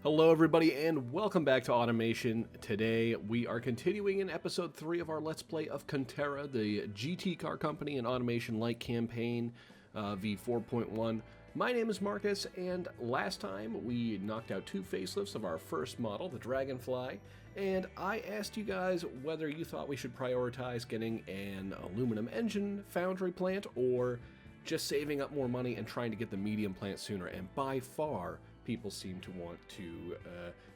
Hello everybody and welcome back to Automation. Today we are continuing in episode 3 of our Let's Play of Contera, the GT car company and automation-like campaign v4.1. My name is Marcus, and last time we knocked out 2 facelifts of our first model, the Dragonfly, and I asked you guys whether you thought we should prioritize getting an aluminum engine foundry plant or just saving up more money and trying to get the medium plant sooner, and by far people seem to want to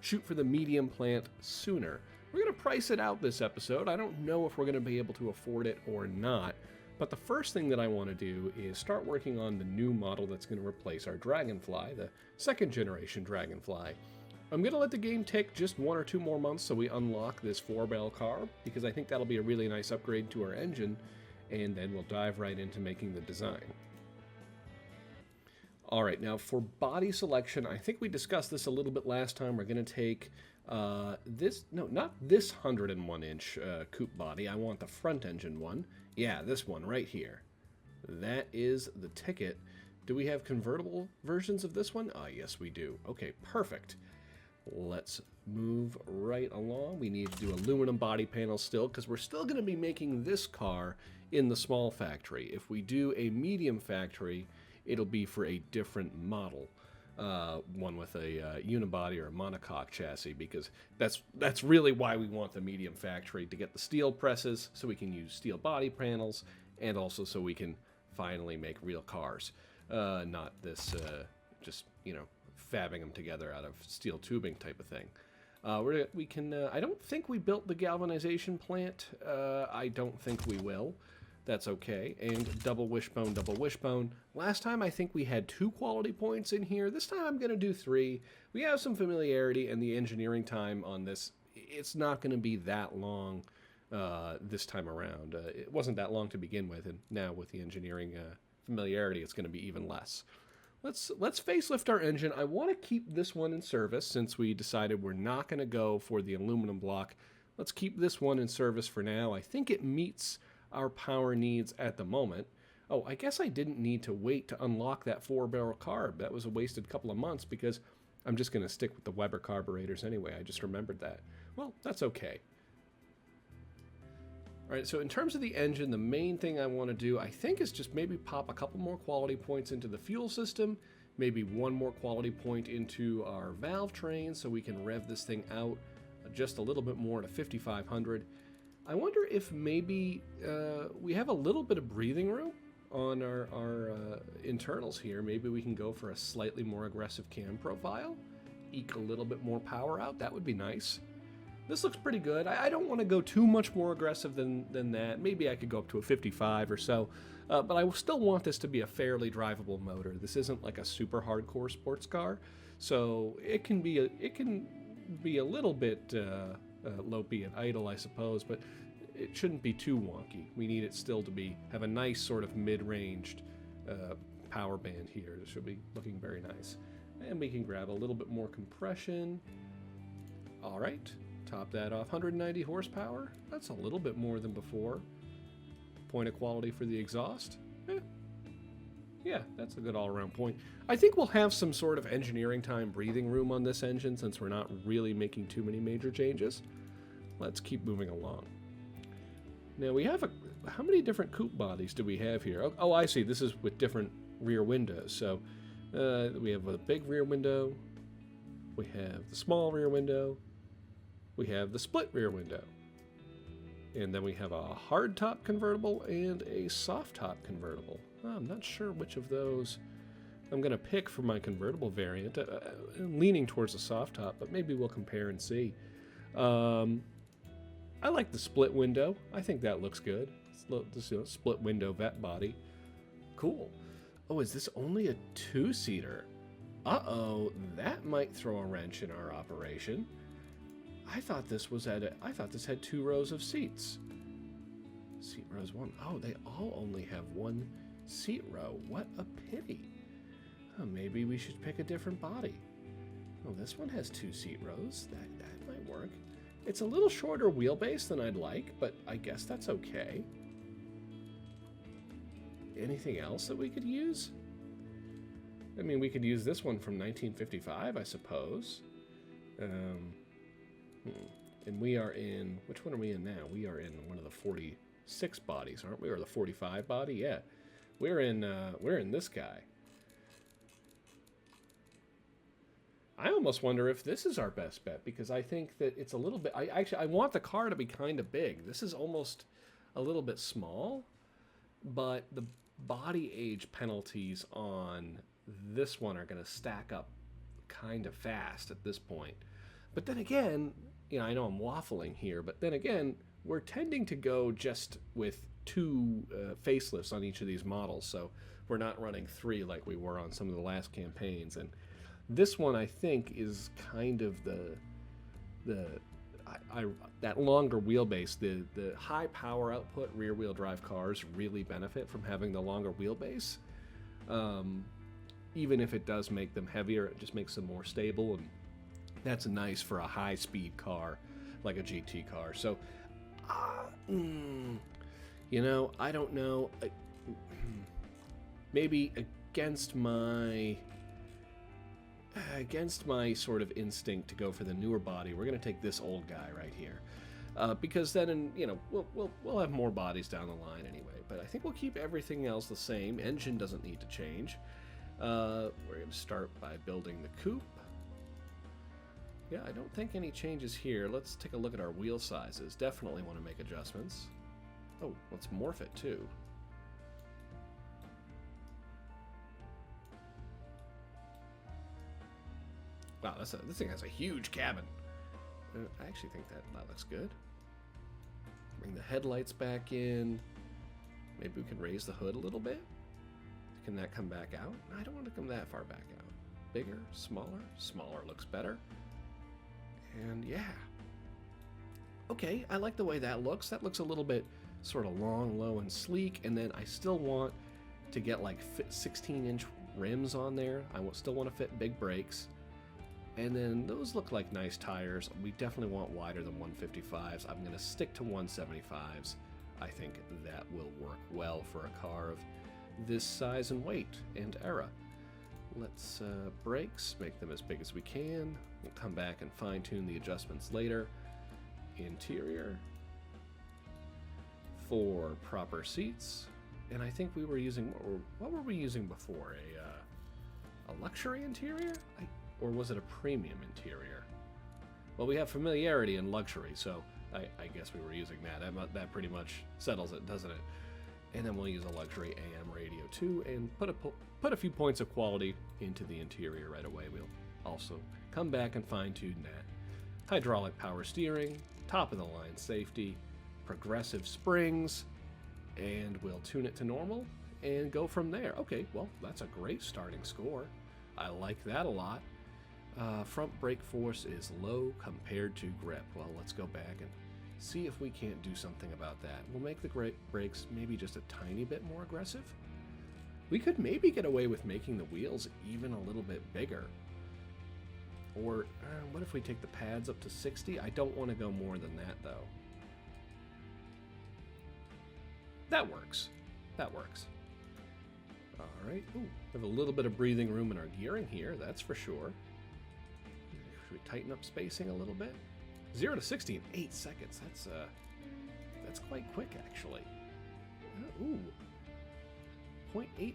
shoot for the medium plant sooner. We're going to price it out this episode. I don't know if we're going to be able to afford it or not, but the first thing that I want to do is start working on the new model that's going to replace our Dragonfly, the second generation Dragonfly. I'm going to let the game take just 1 or 2 more months so we unlock this 4-barrel car, because I think that'll be a really nice upgrade to our engine, and then we'll dive right into making the design. Alright, now for body selection, I think we discussed this a little bit last time. We're going to take not this 101-inch coupe body. I want the front engine one. Yeah, this one right here. That is the ticket. Do we have convertible versions of this one? Yes, we do. Okay, perfect. Let's move right along. We need to do aluminum body panels still, because we're still going to be making this car in the small factory. If we do a medium factory, it'll be for a different model, one with a unibody or a monocoque chassis, because that's really why we want the medium factory, to get the steel presses so we can use steel body panels, and also so we can finally make real cars, not this just, you know, fabbing them together out of steel tubing type of thing. We can. I don't think we built the galvanization plant. I don't think we will. That's okay. And double wishbone, double wishbone. Last time I think we had 2 quality points in here. This time I'm going to do 3. We have some familiarity, and the engineering time on this, it's not going to be that long this time around. It wasn't that long to begin with, and now with the engineering familiarity, it's going to be even less. Let's facelift our engine. I want to keep this one in service since we decided we're not going to go for the aluminum block. Let's keep this one in service for now. I think it meets our power needs at the moment. Oh, I guess I didn't need to wait to unlock that 4-barrel carb. That was a wasted couple of months, because I'm just going to stick with the Weber carburetors anyway. I just remembered that. Well, that's okay. All right, so in terms of the engine, the main thing I want to do, I think, is just maybe pop a couple more quality points into the fuel system, maybe 1 more quality point into our valve train so we can rev this thing out just a little bit more to 5,500. I wonder if maybe we have a little bit of breathing room on our internals here. Maybe we can go for a slightly more aggressive cam profile, eke a little bit more power out. That would be nice. This looks pretty good. I don't want to go too much more aggressive than that. Maybe I could go up to a 55 or so, but I still want this to be a fairly drivable motor. This isn't like a super hardcore sports car, so it can be a little bit lopey and idle, I suppose, but it shouldn't be too wonky. We need it still to have a nice sort of mid-ranged power band here. It should be looking very nice. And we can grab a little bit more compression. All right, top that off. 190 horsepower. That's a little bit more than before. Point of quality for the exhaust. Yeah, that's a good all-around point. I think we'll have some sort of engineering time breathing room on this engine since we're not really making too many major changes. Let's keep moving along. Now we have how many different coupe bodies do we have here? Oh, I see. This is with different rear windows. So we have a big rear window. We have the small rear window. We have the split rear window. And then we have a hard-top convertible and a soft-top convertible. I'm not sure which of those I'm going to pick for my convertible variant. I'm leaning towards the soft-top, but maybe we'll compare and see. I like the split window. I think that looks good. This split window vet body. Cool. Oh, is this only a 2-seater? Uh-oh, that might throw a wrench in our operation. I thought this had 2 rows of seats. Seat rows 1. Oh, they all only have 1 seat row. What a pity. Oh, maybe we should pick a different body. Oh, this one has 2 seat rows. That might work. It's a little shorter wheelbase than I'd like, but I guess that's okay. Anything else that we could use? I mean, we could use this one from 1955, I suppose. And we are in, which one are we in now? We are in one of the 46 bodies, aren't we? Or the 45 body? Yeah. We're in this guy. I almost wonder if this is our best bet, because I think that it's a little bit, I want the car to be kind of big. This is almost a little bit small, but the body age penalties on this one are going to stack up kind of fast at this point. But then again, you know, I know I'm waffling here, but then again, we're tending to go just with 2 facelifts on each of these models, so we're not running 3 like we were on some of the last campaigns. And this one, I think, is kind of that longer wheelbase. The high power output rear-wheel drive cars really benefit from having the longer wheelbase. Even if it does make them heavier, it just makes them more stable, and that's nice for a high-speed car like a GT car. So, you know, I don't know. Maybe against my sort of instinct to go for the newer body, we're going to take this old guy right here, because then, you know, we'll have more bodies down the line anyway. But I think we'll keep everything else the same. Engine doesn't need to change. We're going to start by building the coupe. Yeah, I don't think any changes here. Let's take a look at our wheel sizes. Definitely want to make adjustments. Oh, let's morph it too. Wow, this thing has a huge cabin. I actually think that looks good. Bring the headlights back in. Maybe we can raise the hood a little bit. Can that come back out? I don't want to come that far back out. Bigger, smaller? Smaller looks better. And yeah. Okay, I like the way that looks. That looks a little bit sort of long, low, and sleek. And then I still want to get like 16-inch rims on there. I still want to fit big brakes. And then those look like nice tires. We definitely want wider than 155s. I'm going to stick to 175s. I think that will work well for a car of this size and weight and era. Let's brakes, make them as big as we can. We'll come back and fine-tune the adjustments later. Interior for proper seats. And I think we were using, what were we using before? A luxury interior? Or was it a premium interior? Well, we have familiarity and luxury, so I guess we were using that. That pretty much settles it, doesn't it? And then we'll use a luxury AM radio too, and put a few points of quality into the interior right away. We'll also come back and fine-tune that. Hydraulic power steering, top-of-the-line safety, progressive springs, and we'll tune it to normal and go from there. Okay, well, that's a great starting score. I like that a lot. Front brake force is low compared to grip. Well, let's go back and see if we can't do something about that. We'll make the brakes maybe just a tiny bit more aggressive. We could maybe get away with making the wheels even a little bit bigger. Or what if we take the pads up to 60? I don't want to go more than that, though. That works. That works. All right. Ooh, we have a little bit of breathing room in our gearing here, that's for sure. Should we tighten up spacing a little bit? 0 to 60 in 8 seconds. That's quite quick, actually. Ooh. 0.88.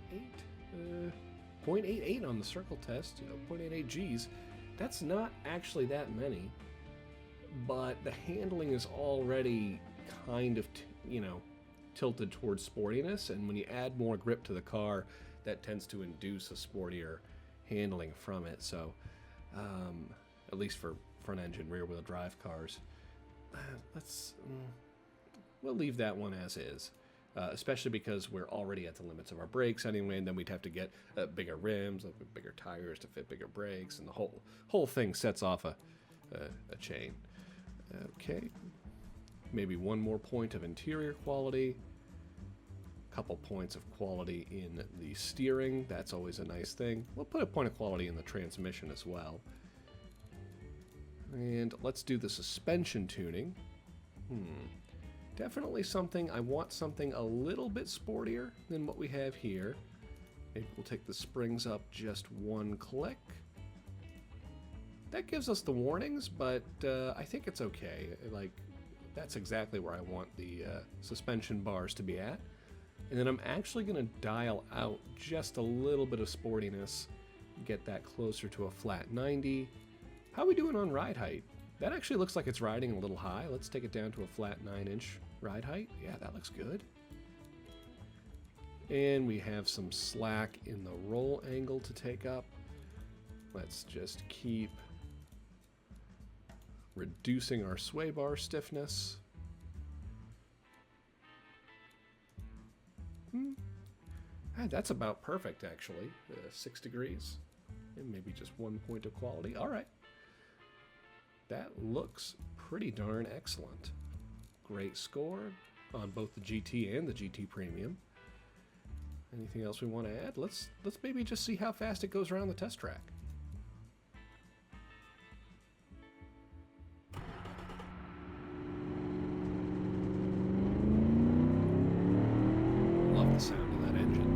0.88 on the circle test. 0.88 Gs. That's not actually that many, but the handling is already kind of, tilted towards sportiness, and when you add more grip to the car, that tends to induce a sportier handling from it. So, at least for front-engine rear-wheel drive cars, we'll leave that one as is, especially because we're already at the limits of our brakes anyway, and then we'd have to get bigger rims, bigger tires to fit bigger brakes, and the whole thing sets off a chain. Okay, maybe one more point of interior quality, a couple points of quality in the steering. That's always a nice thing. We'll put a point of quality in the transmission as well. And let's do the suspension tuning. Definitely I want something a little bit sportier than what we have here. Maybe we'll take the springs up just one click. That gives us the warnings, but I think it's okay. Like, that's exactly where I want the suspension bars to be at. And then I'm actually going to dial out just a little bit of sportiness, get that closer to a flat 90. How are we doing on ride height? That actually looks like it's riding a little high. Let's take it down to a flat 9-inch ride height. Yeah, that looks good. And we have some slack in the roll angle to take up. Let's just keep reducing our sway bar stiffness. That's about perfect, actually. 6 degrees. And maybe just 1 point of quality. All right. That looks pretty darn excellent. Great score on both the GT and the GT Premium. Anything else we want to add? Let's maybe just see how fast it goes around the test track. Love the sound of that engine.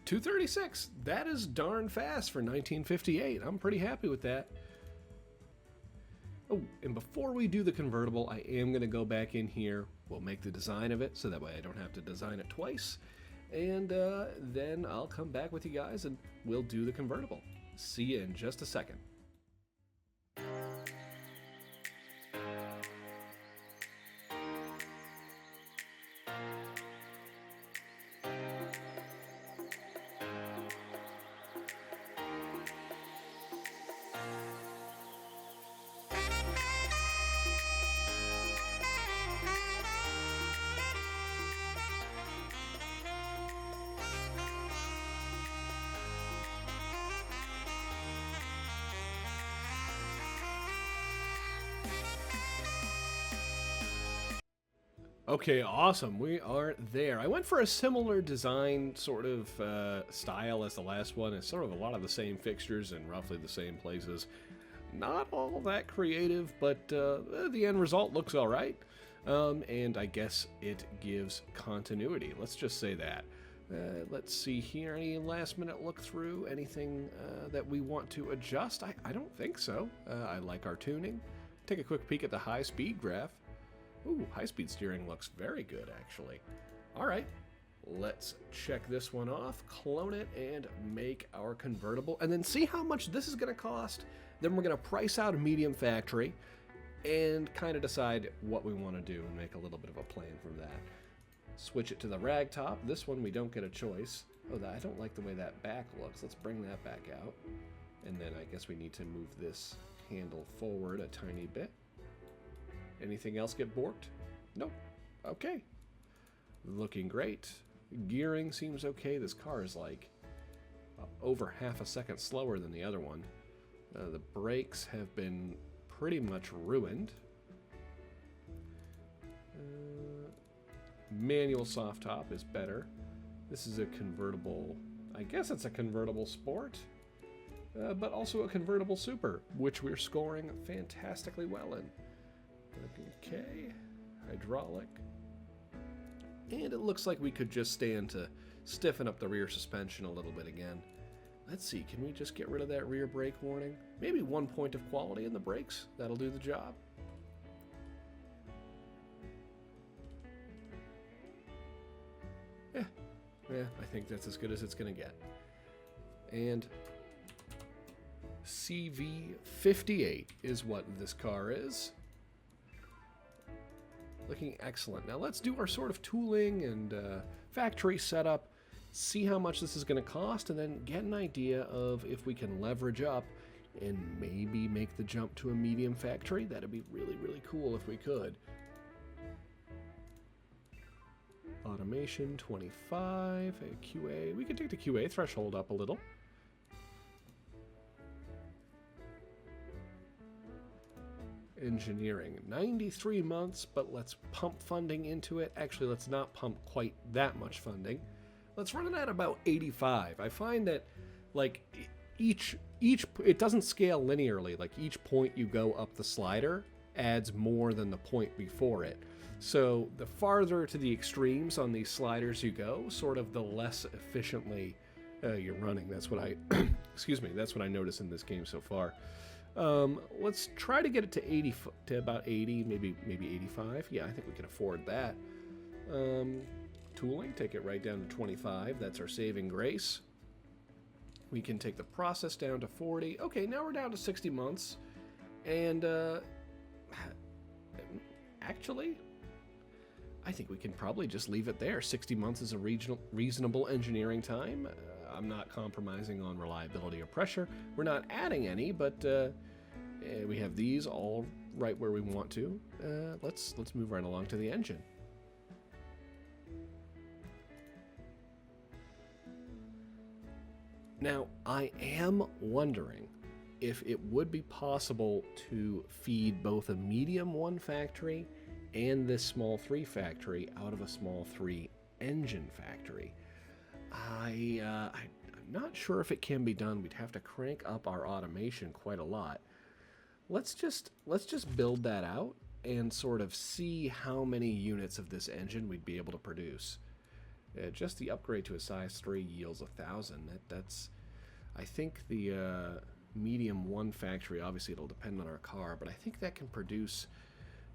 236. That is darn fast for 1958. I'm pretty happy with that. Oh, and before we do the convertible, I am going to go back in here. We'll make the design of it, so that way I don't have to design it twice. And then I'll come back with you guys, and we'll do the convertible. See you in just a second. Okay, awesome. We are there. I went for a similar design sort of style as the last one. It's sort of a lot of the same fixtures in roughly the same places. Not all that creative, but the end result looks all right. And I guess it gives continuity. Let's just say that. Let's see here. Any last minute look through? Anything that we want to adjust? I don't think so. I like our tuning. Take a quick peek at the high speed graph. Ooh, high-speed steering looks very good, actually. All right, let's check this one off, clone it, and make our convertible, and then see how much this is going to cost. Then we're going to price out a medium factory and kind of decide what we want to do and make a little bit of a plan from that. Switch it to the rag top. This one we don't get a choice. Oh, I don't like the way that back looks. Let's bring that back out. And then I guess we need to move this handle forward a tiny bit. Anything else get borked? Nope. Okay. Looking great. Gearing seems okay. This car is like over half a second slower than the other one. The brakes have been pretty much ruined. Manual soft top is better. This is a convertible. I guess it's a convertible sport, but also a convertible super, which we're scoring fantastically well in. Okay, hydraulic. And it looks like we could just stand to stiffen up the rear suspension a little bit again. Let's see, can we just get rid of that rear brake warning? Maybe 1 point of quality in the brakes. That'll do the job. Yeah, I think that's as good as it's going to get. And CV58 is what this car is. Looking excellent. Now let's do our sort of tooling and factory setup, see how much this is going to cost, and then get an idea of if we can leverage up and maybe make the jump to a medium factory. That'd be really, really cool if we could. Automation 25, a QA. We could take the QA threshold up a little. Engineering, 93 months, but let's pump funding into it. Actually, let's not pump quite that much funding. Let's run it at about 85. I find that like each it doesn't scale linearly. Like each point you go up the slider adds more than the point before it. So the farther to the extremes on these sliders you go, sort of the less efficiently you're running. That's what I, excuse me, that's what I noticed in this game so far. Let's try to get it to 80, to about 80, maybe 85. Yeah, I think we can afford that. Tooling, take it right down to 25. That's our saving grace. We can take the process down to 40. Okay, now we're down to 60 months. And actually, I think we can probably just leave it there. 60 months is a reasonable engineering time. I'm not compromising on reliability or pressure. We're not adding any, but we have these all right where we want to. Let's move right along to the engine. Now, I am wondering if it would be possible to feed both a medium 1 factory and this small 3 factory out of a small 3 engine factory. I'm not sure if it can be done. We'd have to crank up our automation quite a lot. Let's just build that out and sort of see how many units of this engine we'd be able to produce. Just the upgrade to a size 3 yields 1,000. That's, I think the medium 1 factory, obviously it'll depend on our car, but I think that can produce,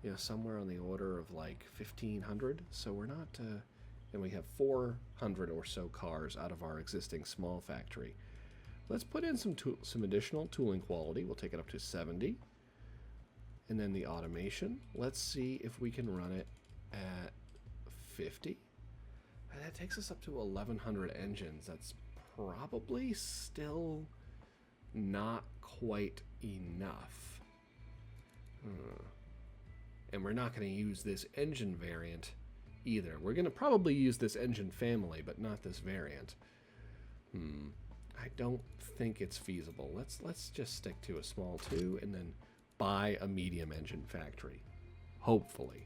you know, somewhere on the order of like 1,500. So we're not, and we have 400 or so cars out of our existing small factory. Let's put in some additional tooling quality. We'll take it up to 70. And then the automation. Let's see if we can run it at 50. That takes us up to 1,100 engines. That's probably still not quite enough. And we're not going to use this engine variant either. We're going to probably use this engine family, but not this variant. I don't think it's feasible. Let's just stick to a small 2 and then buy a medium engine factory. Hopefully.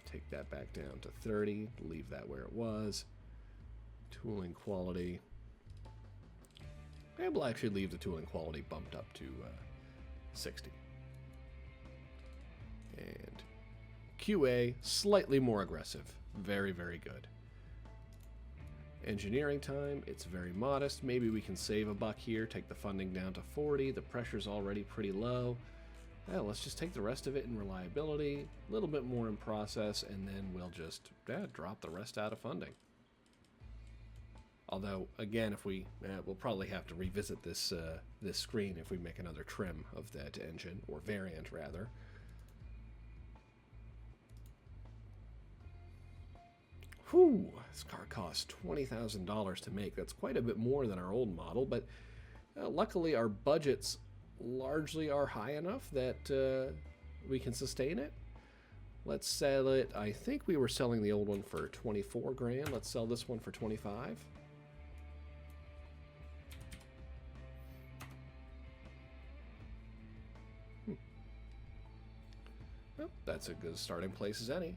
Take that back down to 30. Leave that where it was. Tooling quality. And we'll actually leave the tooling quality bumped up to 60. And QA, slightly more aggressive. Very, very good. Engineering time, it's very modest. Maybe we can save $1 here, take the funding down to 40. The pressure's already pretty low. Yeah, let's just take the rest of it in reliability, a little bit more in process, and then we'll just drop the rest out of funding. Although, again, if we'll probably have to revisit this this screen if we make another trim of that engine, or variant rather. Whew, this car costs $20,000 to make. That's quite a bit more than our old model, but luckily our budgets largely are high enough that we can sustain it. Let's sell it. I think we were selling the old one for 24 grand. Let's sell this one for 25. Well, that's a good starting place as any.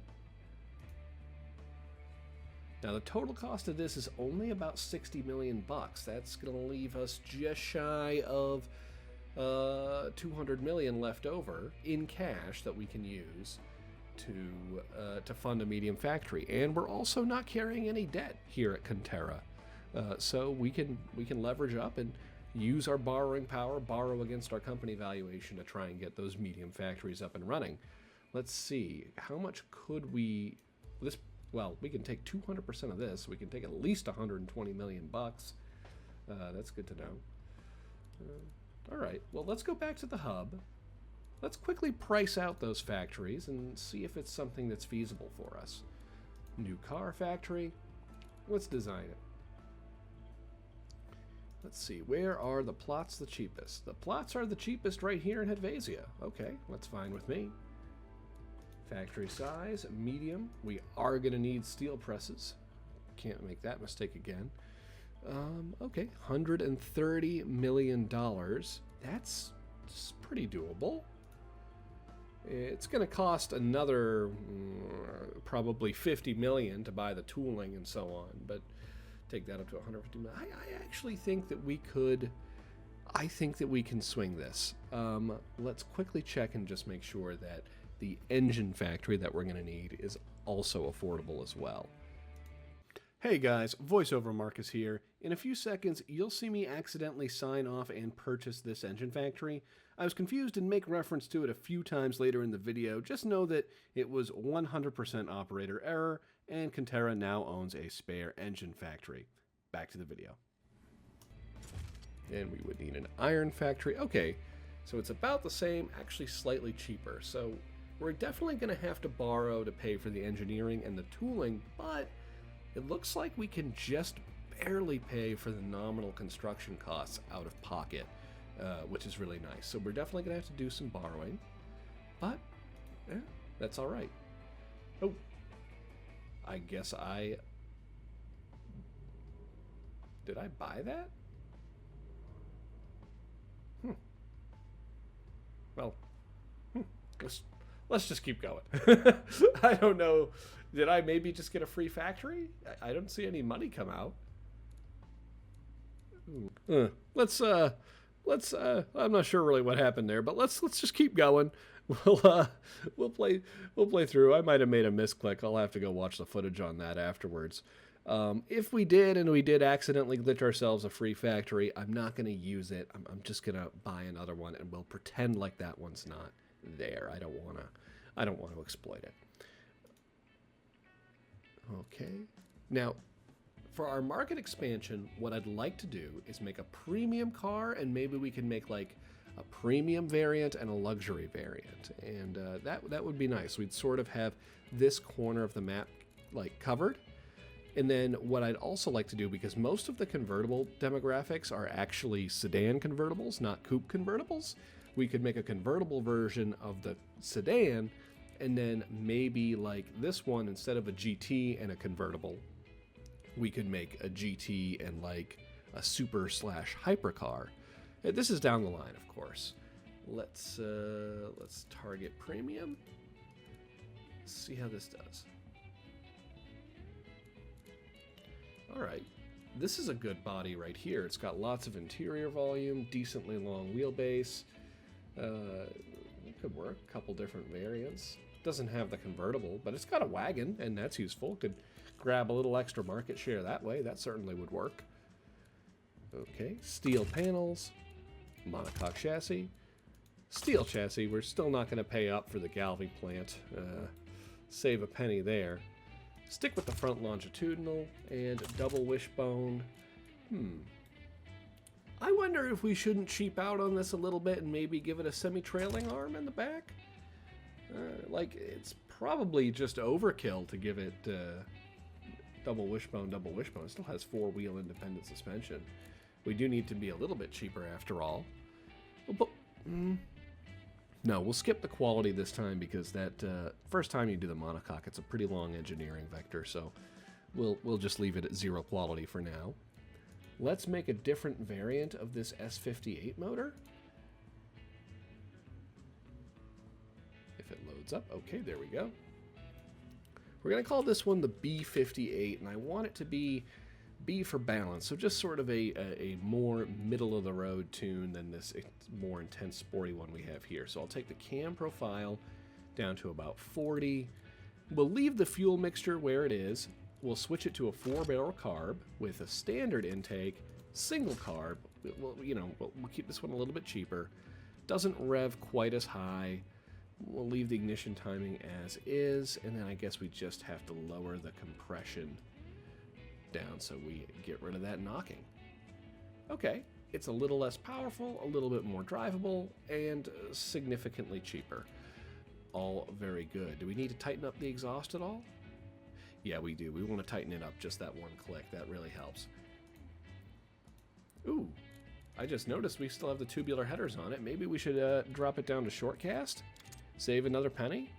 Now the total cost of this is only about 60 million bucks. That's going to leave us just shy of 200 million left over in cash that we can use to fund a medium factory. And we're also not carrying any debt here at Contera, so we can leverage up and use our borrowing power, borrow against our company valuation to try and get those medium factories up and running. Let's see, how much could we? Well, we can take 200% of this. We can take at least 120 million bucks. That's good to know. All right, well, let's go back to the hub. Let's quickly price out those factories and see if it's something that's feasible for us. New car factory. Let's design it. Let's see, where are the plots the cheapest? The plots are the cheapest right here in Hedvasia. Okay, that's fine with me. Factory size, medium. We are going to need steel presses. Can't make that mistake again. Okay, $130 million. That's pretty doable. It's going to cost another probably 50 million to buy the tooling and so on, but take that up to 150 million. I actually think that we could I think that we can swing this. Let's quickly check and just make sure that the engine factory that we're going to need is also affordable as well. Hey guys, VoiceOver Marcus here. In a few seconds, you'll see me accidentally sign off and purchase this engine factory. I was confused and make reference to it a few times later in the video. Just know that it was 100% operator error, and Contera now owns a spare engine factory. Back to the video. And we would need an iron factory. Okay, so it's about the same, actually slightly cheaper. So we're definitely going to have to borrow to pay for the engineering and the tooling, but it looks like we can just barely pay for the nominal construction costs out of pocket, which is really nice. So we're definitely going to have to do some borrowing, but that's all right. Oh, I guess did I buy that? Well, let's just keep going. I don't know. Did I maybe just get a free factory? I don't see any money come out. Let's I'm not sure really what happened there, but let's just keep going. We'll play through. I might have made a misclick. I'll have to go watch the footage on that afterwards. If we did and we did accidentally glitch ourselves a free factory, I'm not going to use it. I'm just going to buy another one and we'll pretend like that one's not there. I don't want to exploit it. Okay. Now, for our market expansion, what I'd like to do is make a premium car, and maybe we can make like a premium variant and a luxury variant, and that would be nice. We'd sort of have this corner of the map like covered. And then what I'd also like to do, because most of the convertible demographics are actually sedan convertibles, not coupe convertibles, we could make a convertible version of the sedan, and then maybe like this one, instead of a GT and a convertible, we could make a GT and like a super / hypercar. This is down the line, of course. Let's target premium. Let's see how this does. All right, this is a good body right here. It's got lots of interior volume, decently long wheelbase. It could work, a couple different variants. Doesn't have the convertible, but it's got a wagon, and that's useful. Could grab a little extra market share that way. That certainly would work. Okay, steel panels, monocoque chassis, steel chassis. We're still not going to pay up for the Galvey plant. Save a penny there. Stick with the front longitudinal and double wishbone. I wonder if we shouldn't cheap out on this a little bit and maybe give it a semi-trailing arm in the back. Like, it's probably just overkill to give it double wishbone. It still has four-wheel independent suspension. We do need to be a little bit cheaper after all. But, no, we'll skip the quality this time because that first time you do the monocoque, it's a pretty long engineering vector, so we'll just leave it at 0 quality for now. Let's make a different variant of this S58 motor. If it loads up, okay, there we go. We're going to call this one the B58, and I want it to be B for balance, so just sort of a more middle-of-the-road tune than this more intense, sporty one we have here. So I'll take the cam profile down to about 40. We'll leave the fuel mixture where it is. We'll switch it to a 4-barrel carb with a standard intake, single carb. We'll keep this one a little bit cheaper. Doesn't rev quite as high. We'll leave the ignition timing as is, and then I guess we just have to lower the compression down so we get rid of that knocking. Okay, it's a little less powerful, a little bit more drivable, and significantly cheaper. All very good. Do we need to tighten up the exhaust at all? Yeah, we do. We want to tighten it up just that one click. That really helps. Ooh, I just noticed we still have the tubular headers on it. Maybe we should drop it down to short cast? Save another penny?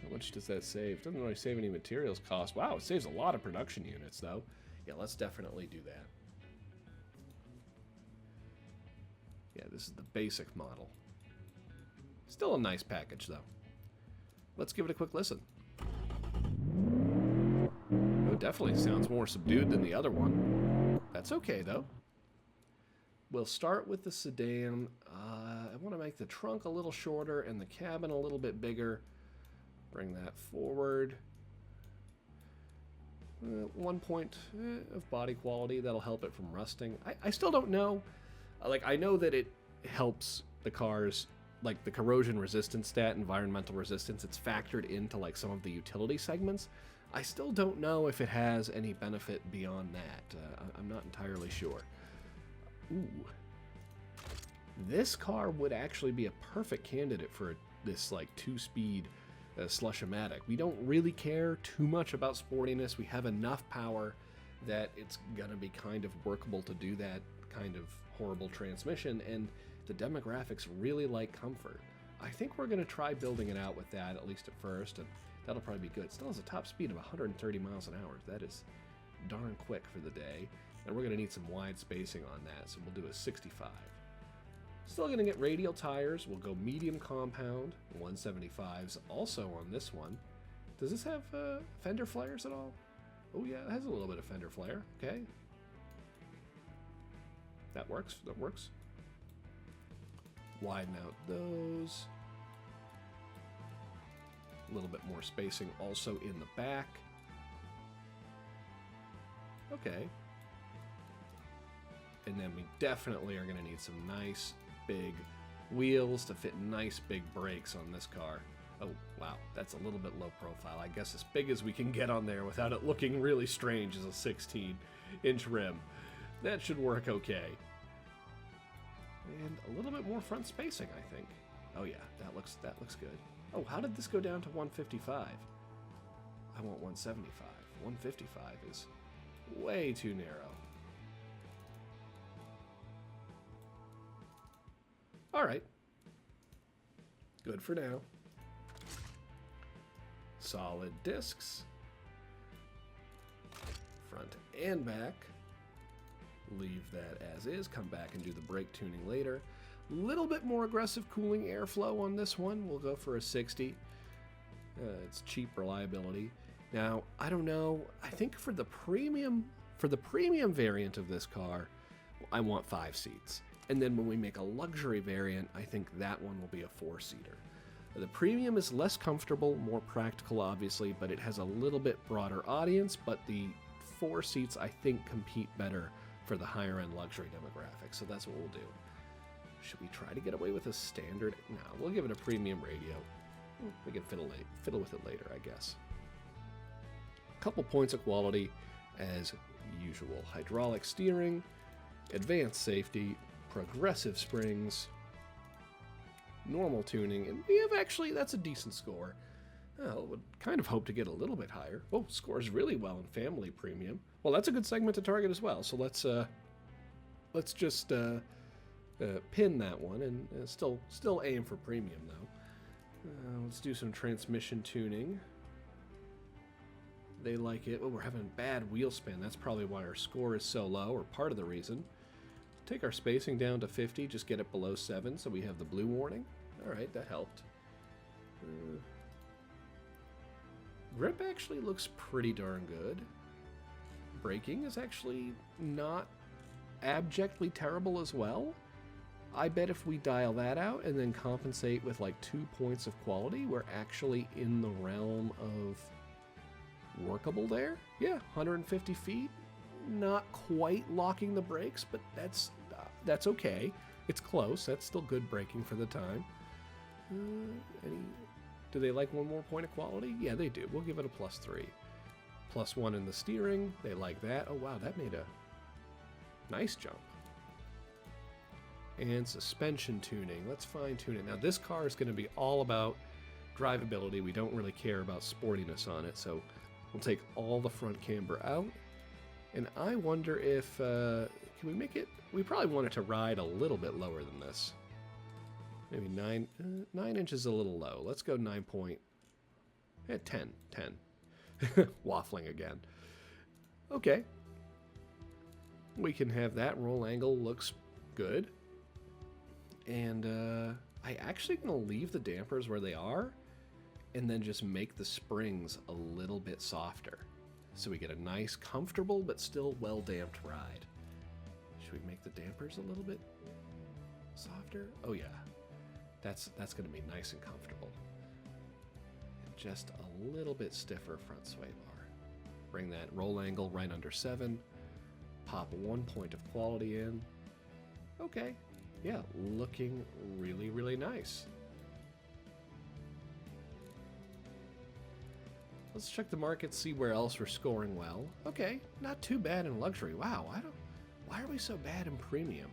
How much does that save? Doesn't really save any materials cost. Wow, it saves a lot of production units, though. Yeah, let's definitely do that. Yeah, this is the basic model. Still a nice package, though. Let's give it a quick listen. Oh, it definitely sounds more subdued than the other one. That's okay, though. We'll start with the sedan. I want to make the trunk a little shorter and the cabin a little bit bigger. Bring that forward. 1 point of body quality. That'll help it from rusting. I still don't know. Like, I know that it helps the cars, like the corrosion resistance stat, environmental resistance. It's factored into like some of the utility segments. I still don't know if it has any benefit beyond that. I'm not entirely sure. Ooh. This car would actually be a perfect candidate for this like 2-speed Slush-O-Matic. We don't really care too much about sportiness. We have enough power that it's gonna be kind of workable to do that kind of horrible transmission, and the demographics really like comfort. I think we're gonna try building it out with that, at least at first, and that'll probably be good. It still has a top speed of 130 miles an hour. That is darn quick for the day, and we're gonna need some wide spacing on that, so we'll do a 65. Still gonna get radial tires. We'll go medium compound, 175s also on this one. Does this have fender flares at all? Oh yeah, it has a little bit of fender flare. Okay. That works, that works. Widen out those. A little bit more spacing also in the back. Okay. And then we definitely are gonna need some nice big wheels to fit nice big brakes on this car. Oh, wow, that's a little bit low profile. I guess as big as we can get on there without it looking really strange as a 16-inch rim. That should work okay. And a little bit more front spacing, I think. Oh yeah, that looks good. Oh, how did this go down to 155? I want 175. 155 is way too narrow. All right. Good for now. Solid discs. Front and back. Leave that as is. Come back and do the brake tuning later. Little bit more aggressive cooling airflow on this one. We'll go for a 60. It's cheap reliability. Now, I don't know. I think for the premium variant of this car, I want 5 seats. And then when we make a luxury variant, I think that one will be a 4-seater. The premium is less comfortable, more practical, obviously, but it has a little bit broader audience, but the 4 seats, I think, compete better for the higher-end luxury demographic, so that's what we'll do. Should we try to get away with a standard? No, we'll give it a premium radio. We can fiddle with it later, I guess. A couple points of quality, as usual. Hydraulic steering, advanced safety, progressive springs, normal tuning, and we have actually, that's a decent score. Well, would kind of hope to get a little bit higher. Oh, scores really well in family premium. Well, that's a good segment to target as well, so let's just pin that one and still aim for premium though. Let's do some transmission tuning. They like it. Oh, we're having bad wheel spin. That's probably why our score is so low, or part of the reason. Take our spacing down to 50, just get it below 7, so we have the blue warning. All right, that helped. Grip actually looks pretty darn good. Braking is actually not abjectly terrible as well. I bet if we dial that out and then compensate with like 2 points of quality, we're actually in the realm of workable there. Yeah, 150 feet. Not quite locking the brakes, but that's okay. It's close. That's still good braking for the time. Do they like 1 more point of quality? Yeah, they do. We'll give it a +3. +1 in the steering. They like that. Oh, wow, that made a nice jump. And suspension tuning. Let's fine tune it. Now, this car is going to be all about drivability. We don't really care about sportiness on it, so we'll take all the front camber out. And I wonder if, can we make it, we probably want it to ride a little bit lower than this. Maybe 9 inches a little low. Let's go 10. Waffling again. Okay. We can have that. Roll angle looks good. And I actually going to leave the dampers where they are and then just make the springs a little bit softer. So we get a nice, comfortable, but still well-damped ride. Should we make the dampers a little bit softer? Oh yeah, that's going to be nice and comfortable. And just a little bit stiffer front sway bar. Bring that roll angle right under 7. Pop 1 point of quality in. Okay, yeah, looking really, really nice. Let's check the market, see where else we're scoring well. Okay, not too bad in luxury. Wow, why are we so bad in premium?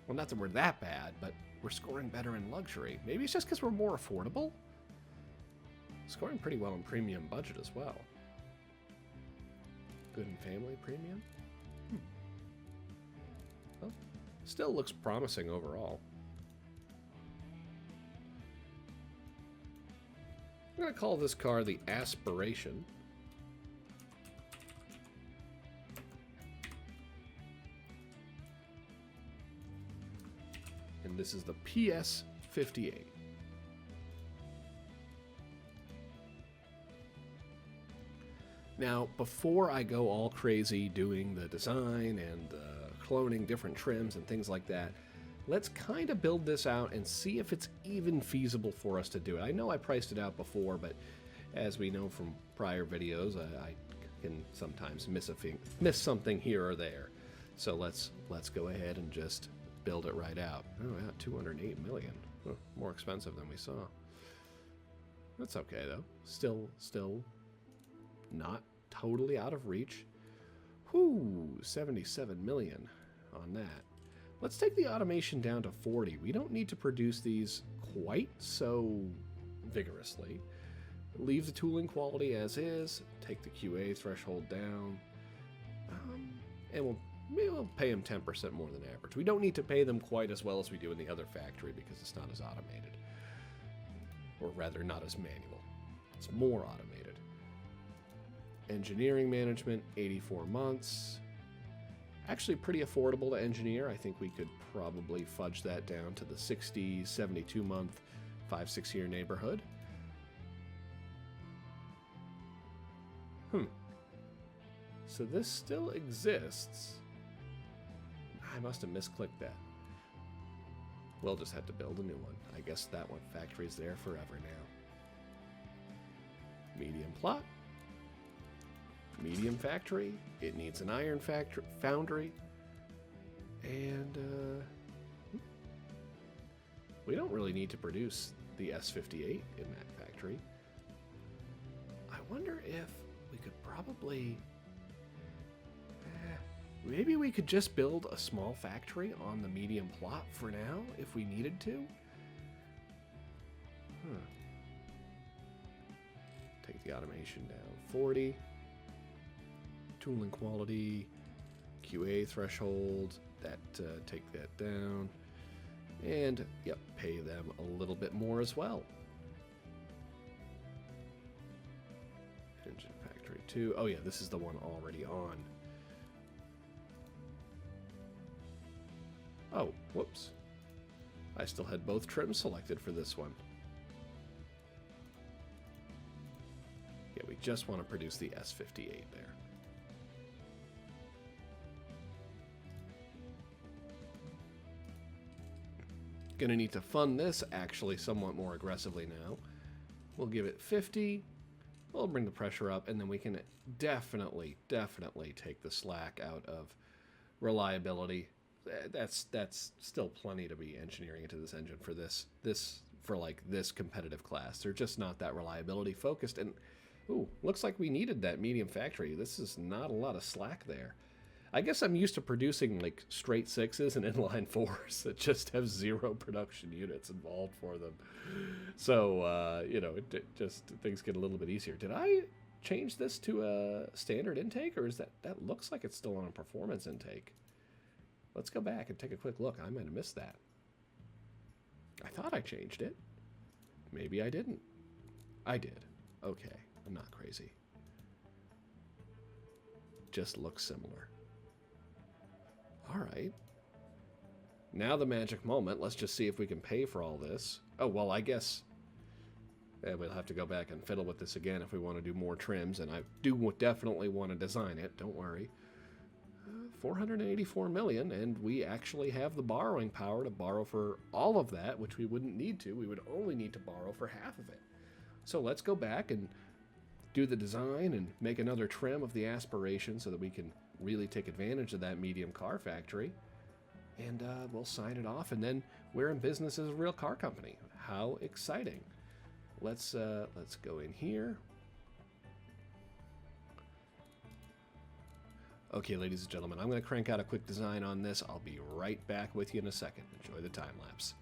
Well, not that we're that bad, but we're scoring better in luxury. Maybe it's just because we're more affordable? Scoring pretty well in premium budget as well. Good in family premium? Well, still looks promising overall. I'm going to call this car the Aspiration. And this is the PS58. Now, before I go all crazy doing the design and cloning different trims and things like that, let's kind of build this out and see if it's even feasible for us to do it. I know I priced it out before, but as we know from prior videos, I can sometimes miss something here or there. So let's go ahead and just build it right out. Oh, yeah, 208 million. Oh, more expensive than we saw. That's okay though. Still not totally out of reach. Whoo, 77 million on that. Let's take the automation down to 40. We don't need to produce these quite so vigorously. Leave the tooling quality as is. Take the QA threshold down. And we'll pay them 10% more than average. We don't need to pay them quite as well as we do in the other factory because it's not as automated. Or rather, not as manual. It's more automated. Engineering management, 84 months. Actually pretty affordable to engineer. I think we could probably fudge that down to the 60, 72 month, 5-6 year neighborhood. So this still exists. I must have misclicked that. We'll just have to build a new one. I guess that one factory's there forever now. Medium plot. Medium factory. It needs an iron foundry. And we don't really need to produce the S58 in that factory. I wonder if we could probably... maybe we could just build a small factory on the medium plot for now, if we needed to. Take the automation down 40. Tooling quality, QA threshold, take that down. And, yep, pay them a little bit more as well. Engine factory 2. Oh yeah, this is the one already on. Oh, whoops. I still had both trims selected for this one. Yeah, we just want to produce the S58 there. Gonna need to fund this actually somewhat more aggressively now. We'll give it 50. We'll bring the pressure up, and then we can definitely take the slack out of reliability. That's still plenty to be engineering into this engine for this competitive class. They're just not that reliability focused. And ooh, looks like we needed that medium factory. This is not a lot of slack there. I guess I'm used to producing like straight 6s and inline 4s that just have 0 production units involved for them. So you know, it just things get a little bit easier. Did I change this to a standard intake, or is that looks like it's still on a performance intake? Let's go back and take a quick look. I might have missed that. I thought I changed it. Maybe I didn't. I did. Okay, I'm not crazy. Just looks similar. All right. Now the magic moment. Let's just see if we can pay for all this. Oh, well, I guess we'll have to go back and fiddle with this again if we want to do more trims, and I do definitely want to design it. Don't worry. 484 million, and we actually have the borrowing power to borrow for all of that, which we wouldn't need to. We would only need to borrow for half of it. So let's go back and do the design and make another trim of the Aspiration so that we can really take advantage of that medium car factory. And we'll sign it off, and then we're in business as a real car company. How exciting. Let's go in here. Okay, ladies and gentlemen, I'm going to crank out a quick design on this. I'll be right back with you in a second. Enjoy the time lapse.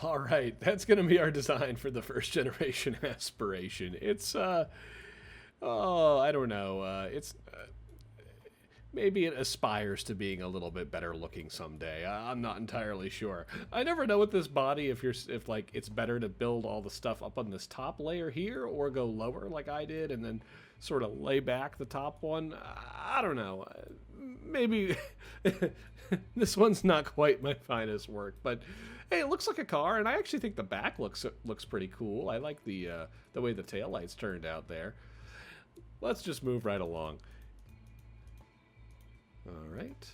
All right, that's going to be our design for the first generation Aspiration. It's, oh, I don't know. Maybe it aspires to being a little bit better looking someday. I'm not entirely sure. I never know with this body if like it's better to build all the stuff up on this top layer here or go lower like I did and then sort of lay back the top one. I don't know. Maybe this one's not quite my finest work, but hey, it looks like a car, and I actually think the back looks pretty cool. I like the way the taillights turned out there. Let's just move right along. All right.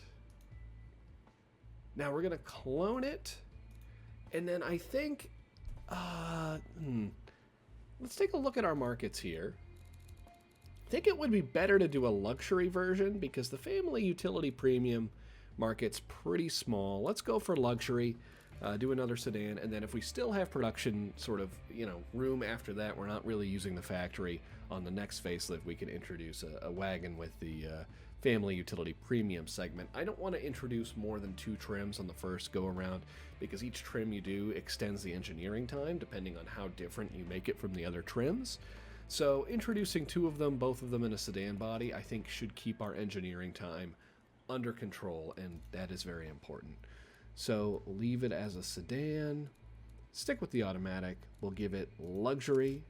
Now we're gonna clone it, and then I think, let's take a look at our markets here. I think it would be better to do a luxury version because the family utility premium market's pretty small. Let's go for luxury. Do another sedan, and then if we still have production sort of, room after that, we're not really using the factory, on the next facelift we can introduce a wagon with the family utility premium segment. I don't want to introduce more than 2 trims on the first go around because each trim you do extends the engineering time depending on how different you make it from the other trims. So introducing 2 of them, both of them in a sedan body, I think should keep our engineering time under control, and that is very important. So leave it as a sedan, stick with the automatic, we'll give it luxury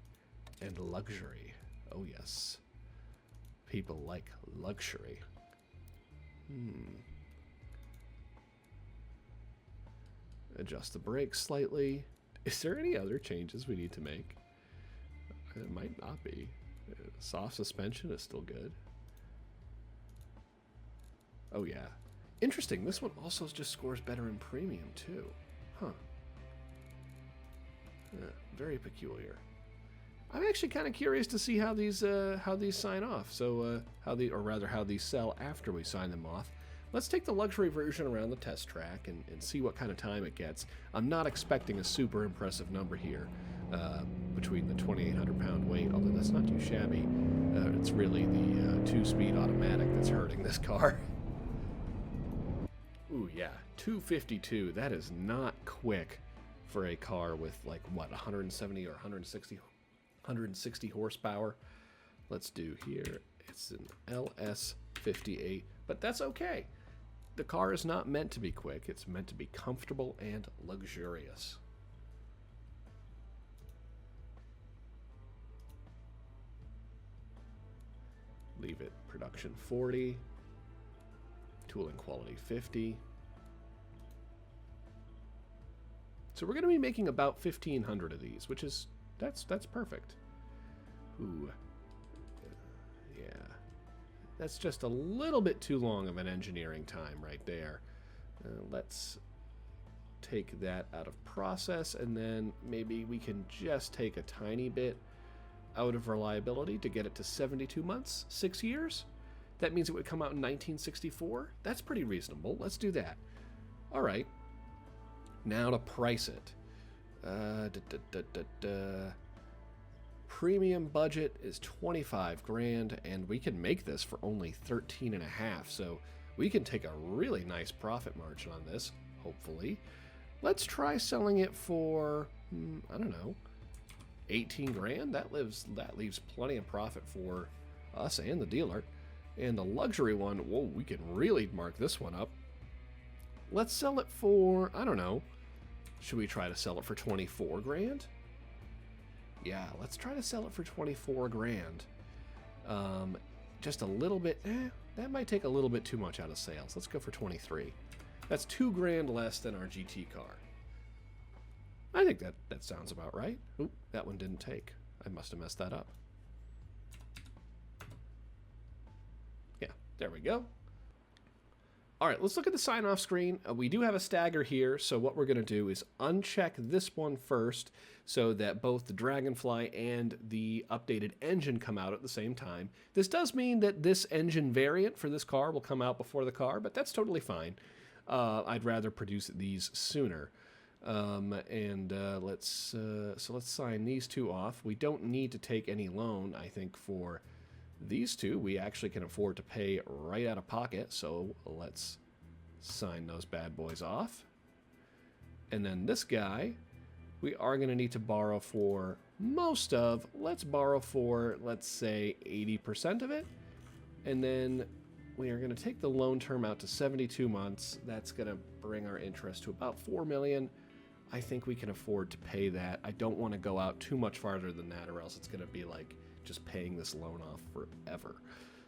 and luxury. Oh yes, people like luxury. Adjust the brakes slightly. Is there any other changes we need to make? It might not be. Soft suspension is still good. Oh yeah. Interesting, this one also just scores better in premium too. Huh. Yeah, very peculiar. I'm actually kind of curious to see how these sign off. So how these sell after we sign them off. Let's take the luxury version around the test track and see what kind of time it gets. I'm not expecting a super impressive number here between the 2,800 pound weight, although that's not too shabby. It's really the 2-speed automatic that's hurting this car. Ooh, yeah, 252. That is not quick for a car with, like, what, 170 or 160 horsepower. Let's do here. It's an LS58, but that's okay. The car is not meant to be quick. It's meant to be comfortable and luxurious. Leave it production 40. Tooling quality 50. So we're going to be making about 1,500 of these, which is that's perfect. Ooh, yeah, that's just a little bit too long of an engineering time right there. Let's take that out of process, and then maybe we can just take a tiny bit out of reliability to get it to 72 months, 6 years. That means it would come out in 1964. That's pretty reasonable. Let's do that. All right. Now to price it. Premium budget is 25 grand, and we can make this for only 13.5. So we can take a really nice profit margin on this, hopefully. Let's try selling it for, I don't know, 18 grand. That leaves plenty of profit for us and the dealer. And the luxury one, whoa, we can really mark this one up. Let's sell it for, I don't know, should we try to sell it for 24 grand? Yeah, let's try to sell it for 24 grand. Just a little bit, that might take a little bit too much out of sales. Let's go for 23. That's 2 grand less than our GT car. I think that sounds about right. Oop, that one didn't take. I must have messed that up. Yeah, there we go. All right, let's look at the sign-off screen. We do have a stagger here, so what we're going to do is uncheck this one first so that both the Dragonfly and the updated engine come out at the same time. This does mean that this engine variant for this car will come out before the car, but that's totally fine. I'd rather produce these sooner. Let's sign these two off. We don't need to take any loan, I think, for these two. We actually can afford to pay right out of pocket, so let's sign those bad boys off. And then this guy, we are going to need to borrow for most of. Let's borrow for, let's say, 80% of it. And then we are going to take the loan term out to 72 months. That's going to bring our interest to about $4 million. I think we can afford to pay that. I don't want to go out too much farther than that, or else it's going to be like just paying this loan off forever.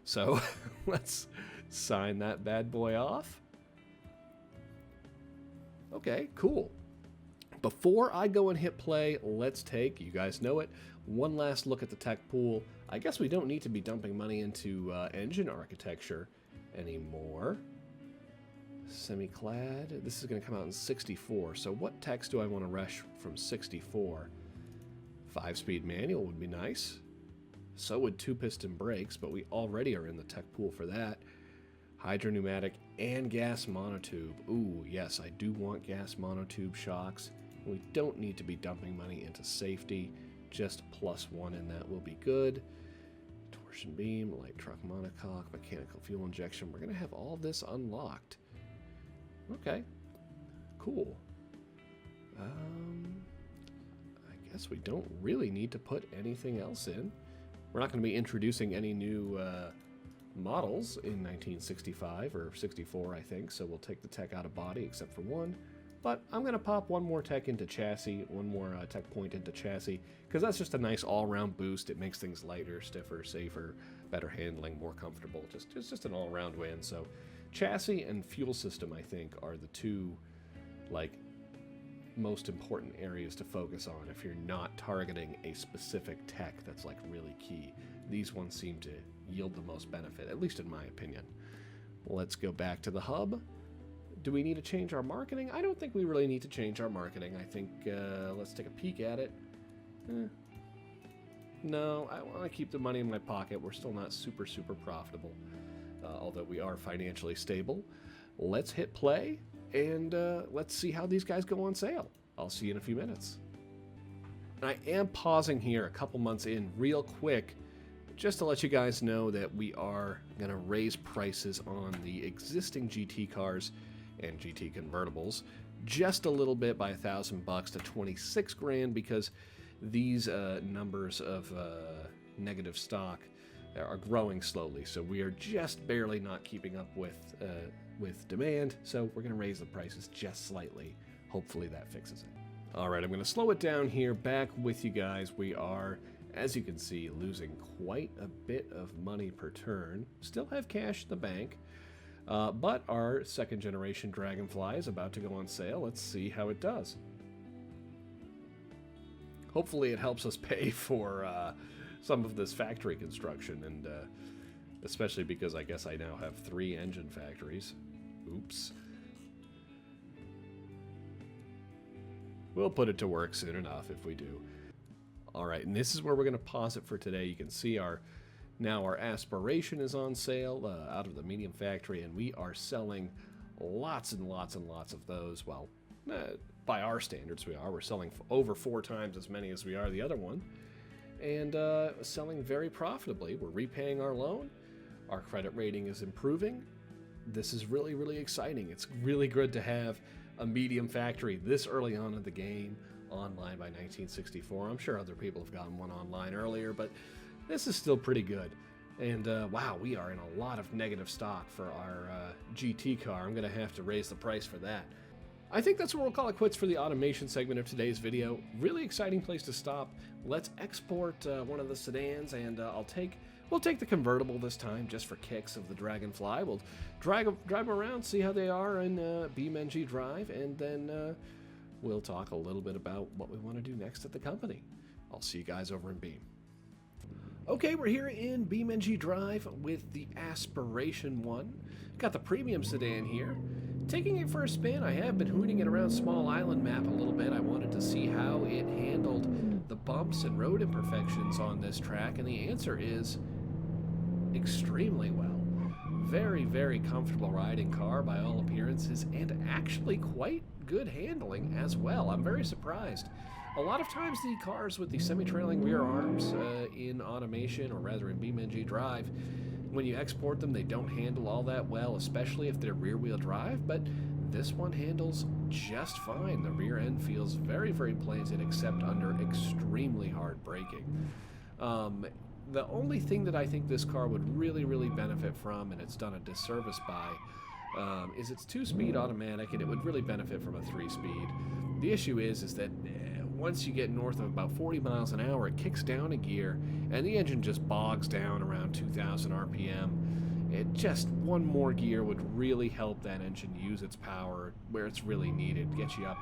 So let's sign that bad boy off. Okay, cool. Before I go and hit play, let's take, you guys know it, one last look at the tech pool. I guess we don't need to be dumping money into engine architecture anymore. Semi-clad, this is going to come out in 64. So what techs do I want to rush from 64? 5-speed manual would be nice. So would 2-piston brakes, but we already are in the tech pool for that. Hydropneumatic and gas monotube. Ooh, yes, I do want gas monotube shocks. We don't need to be dumping money into safety. Just +1 in that will be good. Torsion beam, light truck monocoque, mechanical fuel injection. We're going to have all this unlocked. Okay, cool. I guess we don't really need to put anything else in. We're not going to be introducing any new models in 1965 or 64, I think, so we'll take the tech out of body except for one. But I'm going to pop one more tech into chassis, one more tech point into chassis, because that's just a nice all-around boost. It makes things lighter, stiffer, safer, better handling, more comfortable. Just an all-around win. So chassis and fuel system, I think, are the two most important areas to focus on if you're not targeting a specific tech that's really key. These ones seem to yield the most benefit, at least in my opinion. Let's go back to the hub. Do we need to change our marketing? I don't think we really need to change our marketing. I think let's take a peek at it. No, I want to keep the money in my pocket. We're still not super profitable, although we are financially stable. Let's hit play, and let's see how these guys go on sale. I'll see you in a few minutes. And I am pausing here a couple months in real quick, just to let you guys know that we are going to raise prices on the existing GT cars and GT convertibles just a little bit by $1,000 to 26 grand, because these numbers of negative stock are growing slowly. So we are just barely not keeping up with demand. So we're going to raise the prices just slightly. Hopefully that fixes it. All right, I'm going to slow it down here. Back with you guys. We are, as you can see, losing quite a bit of money per turn. Still have cash in the bank. But our second generation Dragonfly is about to go on sale. Let's see how it does. Hopefully it helps us pay for some of this factory construction, and especially because I guess I now have 3 engine factories. Oops. We'll put it to work soon enough if we do. All right, and this is where we're going to pause it for today. You can see now our Aspiration is on sale out of the medium factory, and we are selling lots and lots and lots of those. Well, by our standards, we're selling over 4 times as many as we are the other one, and selling very profitably. We're repaying our loan. Our credit rating is improving. This is really exciting. It's really good to have a medium factory this early on in the game online by 1964. I'm sure other people have gotten one online earlier, but this is still pretty good. And wow, we are in a lot of negative stock for our GT car. I'm going to have to raise the price for that. I think that's where we'll call it quits for the automation segment of today's video. Really exciting place to stop. Let's export one of the sedans, and we'll take the convertible this time, just for kicks, of the Dragonfly. We'll drive them around, see how they are in Beamng.drive, and then we'll talk a little bit about what we want to do next at the company. I'll see you guys over in Beam. Okay, we're here in Beamng.drive with the Aspiration one. Got the premium sedan here. Taking it for a spin. I have been hooning it around Small Island map a little bit. I wanted to see how it handled the bumps and road imperfections on this track, and the answer is extremely well. Very, very comfortable riding car by all appearances, and actually quite good handling as well. I'm very surprised. A lot of times the cars with the semi-trailing rear arms in automation, or rather in Beamng.drive, when you export them, they don't handle all that well, especially if they're rear-wheel drive, but this one handles just fine. The rear end feels very, very planted, except under extremely hard braking. The only thing that I think this car would really, really benefit from, and it's done a disservice by, is its 2-speed automatic, and it would really benefit from a 3-speed. The issue is that once you get north of about 40 miles an hour, it kicks down a gear, and the engine just bogs down around 2,000 RPM. Just one more gear would really help that engine use its power where it's really needed, get you up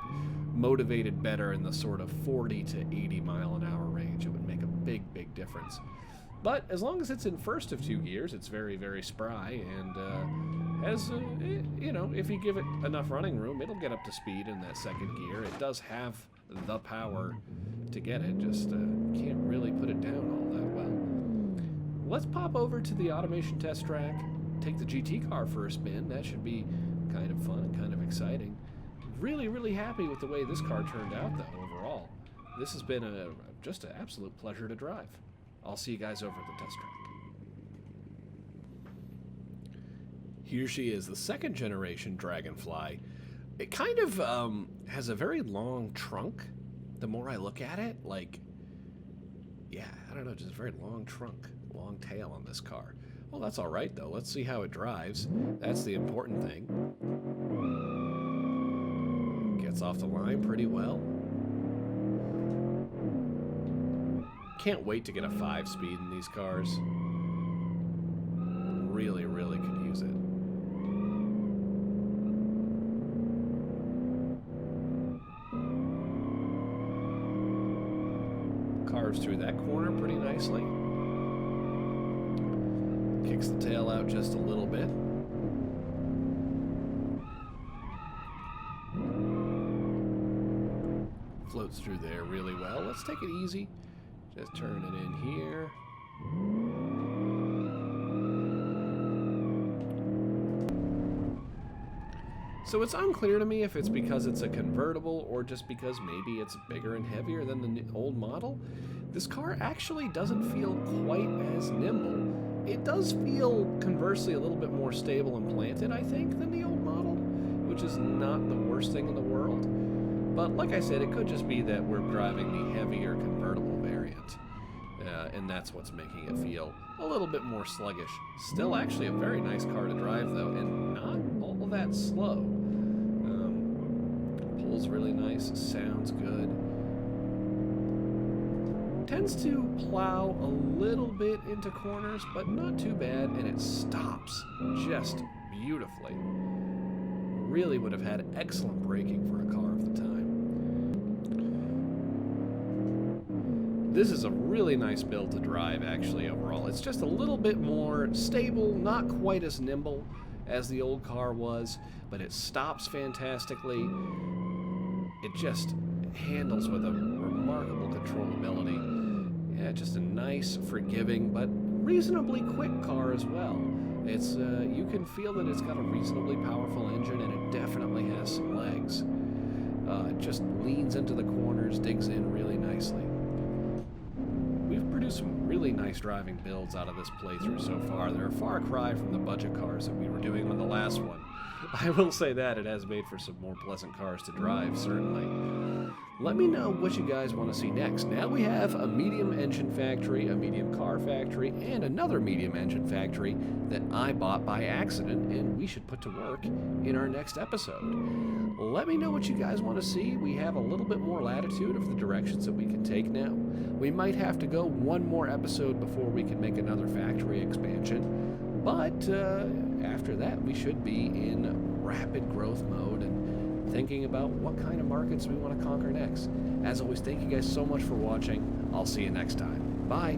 motivated better in the sort of 40 to 80 mile an hour range. It would make a big, big difference. But as long as it's in first of 2 gears, it's very, very spry, and you know, if you give it enough running room, it'll get up to speed in that second gear. It does have the power to get it, just can't really put it down all that well. Let's pop over to the automation test track, take the GT car for a spin. That should be kind of fun and kind of exciting. Really, really happy with the way this car turned out, though, overall. This has been just an absolute pleasure to drive. I'll see you guys over at the test track. Here she is, the second generation Dragonfly. It kind of has a very long trunk. The more I look at it, like, yeah, I don't know, just a very long trunk, long tail on this car. Well, that's all right, though. Let's see how it drives. That's the important thing. Gets off the line pretty well. Can't wait to get a 5-speed in these cars. Really, really could use it. Carves through that corner pretty nicely. Kicks the tail out just a little bit. Floats through there really well. Let's take it easy. Just turn it in here. So it's unclear to me if it's because it's a convertible or just because maybe it's bigger and heavier than the old model. This car actually doesn't feel quite as nimble. It does feel, conversely, a little bit more stable and planted, I think, than the old model, which is not the worst thing in the world. But like I said, it could just be that we're driving the heavier convertible variant, and that's what's making it feel a little bit more sluggish. Still actually a very nice car to drive, though, and not all that slow. Pulls really nice, sounds good. Tends to plow a little bit into corners, but not too bad, and it stops just beautifully. Really would have had excellent braking for a car of the time. This is a really nice build to drive, actually, overall. It's just a little bit more stable, not quite as nimble as the old car was, but it stops fantastically. It just handles with a remarkable controllability. Yeah, just a nice, forgiving, but reasonably quick car as well. It's you can feel that it's got a reasonably powerful engine, and it definitely has some legs. It just leans into the corners, digs in really nicely. We've produced some really nice driving builds out of this playthrough so far. They're a far cry from the budget cars that we were doing on the last one. I will say that it has made for some more pleasant cars to drive, certainly. Let me know what you guys want to see next. Now we have a medium engine factory, a medium car factory, and another medium engine factory that I bought by accident, and we should put to work in our next episode. Let me know what you guys want to see. We have a little bit more latitude of the directions that we can take now. We might have to go one more episode before we can make another factory expansion, but after that we should be in rapid growth mode and thinking about what kind of markets we want to conquer next. As always, thank you guys so much for watching. I'll see you next time. Bye.